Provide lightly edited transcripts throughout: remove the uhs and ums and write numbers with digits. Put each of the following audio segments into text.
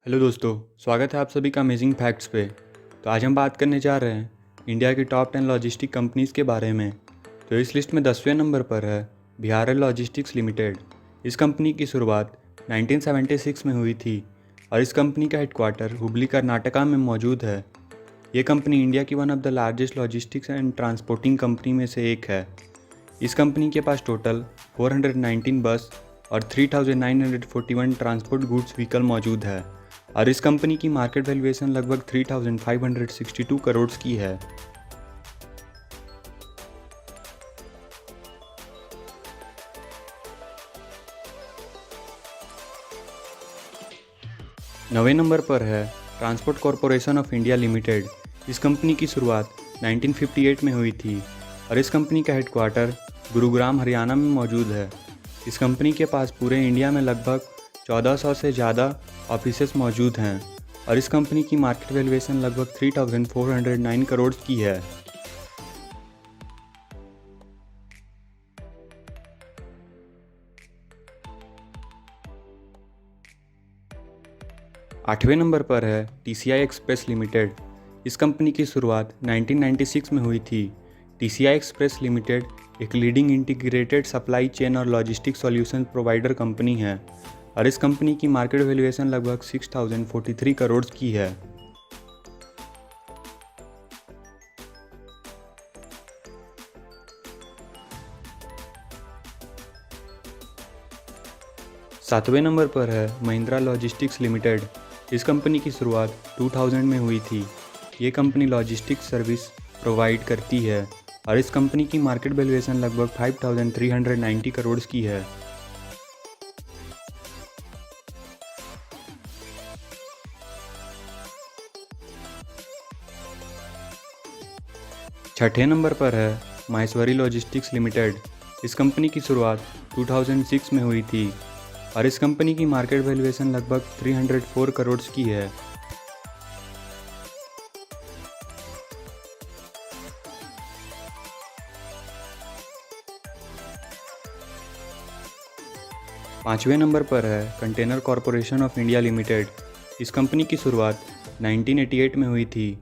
Hello दोस्तों, स्वागत है आप सभी का अमेजिंग फैक्ट्स पे। तो आज हम बात करने जा रहे हैं इंडिया की टॉप 10 लॉजिस्टिक कंपनीज़ के बारे में। तो इस लिस्ट में 10वें नंबर पर है बिहार लॉजिस्टिक्स लिमिटेड। इस कंपनी की शुरुआत 1976 में हुई थी और इस कंपनी का हेडक्वार्टर हुबली कर्नाटका में मौजूद है। ये कंपनी इंडिया की one of the largest logistics and transporting company में से एक है। इस कंपनी के पास टोटल 419 बस और 3941 ट्रांसपोर्ट गुड्स व्हीकल मौजूद है और इस कंपनी की मार्केट वैल्यूएशन लगभग 3562 करोड़ की है। नवे नंबर पर है transport corporation of India limited. इस कंपनी की शुरुआत 1958 में हुई थी और इस कंपनी का हेडक्वार्टर गुरुग्राम हरियाणा में मौजूद है। इस कंपनी के पास पूरे इंडिया में लगभग 1400 से ज़्यादा ऑफिसेस मौजूद हैं और इस कंपनी की मार्केट वैल्यूएशन लगभग 3409 करोड़ की है। आठवें नंबर पर है TCI एक्सप्रेस लिमिटेड। इस कंपनी की शुरुआत 1996 में हुई थी। TCI एक्सप्रेस लिमिटेड एक लीडिंग इंटीग्रेटेड सप्लाई चेन और लॉजिस्टिक सॉल्यूशन प्रोवाइडर कंपनी है और इस कंपनी की मार्केट वैल्यूएशन लगभग 6043 करोड़ की है। सातवें नंबर पर है महिंद्रा लॉजिस्टिक्स लिमिटेड। इस कंपनी की शुरुआत 2000 में हुई थी। ये कंपनी लॉजिस्टिक्स सर्विस प्रोवाइड करती है और इस कंपनी की मार्केट वैल्यूएशन लगभग 5390 करोड़ की है। छठे नंबर पर है माहेश्वरी लॉजिस्टिक्स लिमिटेड। इस कंपनी की शुरुआत 2006 में हुई थी और इस कंपनी की मार्केट वैल्यूएशन लगभग 304 करोड़ की है। पाँचवें नंबर पर है container corporation of India limited. इस कंपनी की शुरुआत 1988 में हुई थी।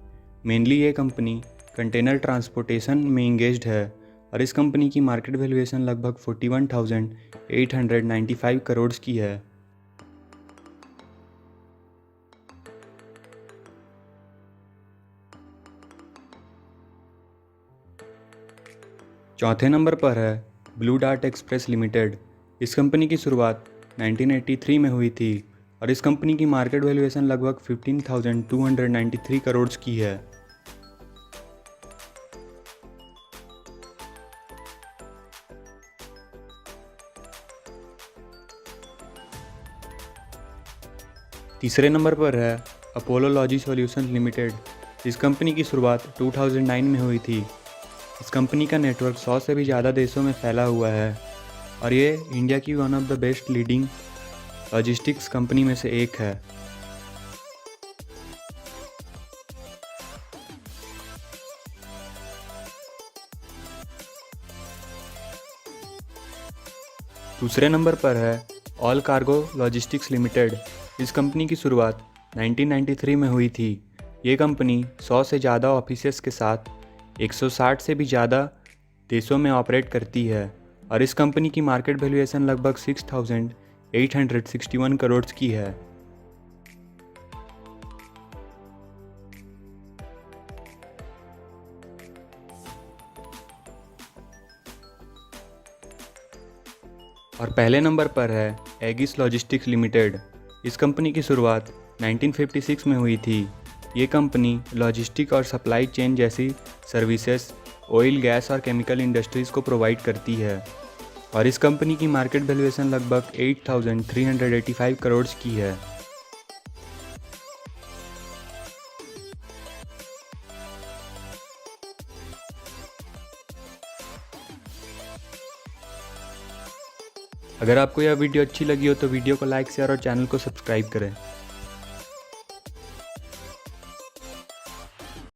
मेनली ये कंपनी कंटेनर ट्रांसपोर्टेशन में इंगेज्ड है और इस कंपनी की मार्केट वैल्यूएशन लगभग 41,895 करोड़ की है। चौथे नंबर पर है ब्लू डार्ट एक्सप्रेस लिमिटेड। इस कंपनी की शुरुआत 1983 में हुई थी और इस कंपनी की मार्केट वैल्यूएशन लगभग 15,293 करोड़ की है। तीसरे नंबर पर है अपोलो लॉजी सॉल्यूशंस लिमिटेड। इस कंपनी की शुरुआत 2009 में हुई थी। इस कंपनी का नेटवर्क 100 से भी ज़्यादा देशों में फैला हुआ है और ये इंडिया की one of the best leading logistics company में से एक है। दूसरे नंबर पर है ऑल कार्गो लॉजिस्टिक्स लिमिटेड। इस कंपनी की शुरुआत 1993 में हुई थी। ये कंपनी 100 से ज़्यादा ऑफिसेस के साथ 160 से भी ज़्यादा देशों में ऑपरेट करती है और इस कंपनी की मार्केट वैल्यूएशन लगभग 6,861 करोड़ की है। और पहले नंबर पर है एगिस लॉजिस्टिक्स लिमिटेड। इस कंपनी की शुरुआत 1956 में हुई थी। ये कंपनी लॉजिस्टिक और सप्लाई चेन जैसी सर्विसेज ऑयल, गैस और केमिकल इंडस्ट्रीज़ को प्रोवाइड करती है और इस कंपनी की मार्केट वैल्यूएशन लगभग 8,385 करोड़ की है। अगर आपको यह वीडियो अच्छी लगी हो तो वीडियो को लाइक, शेयर और चैनल को सब्सक्राइब करें।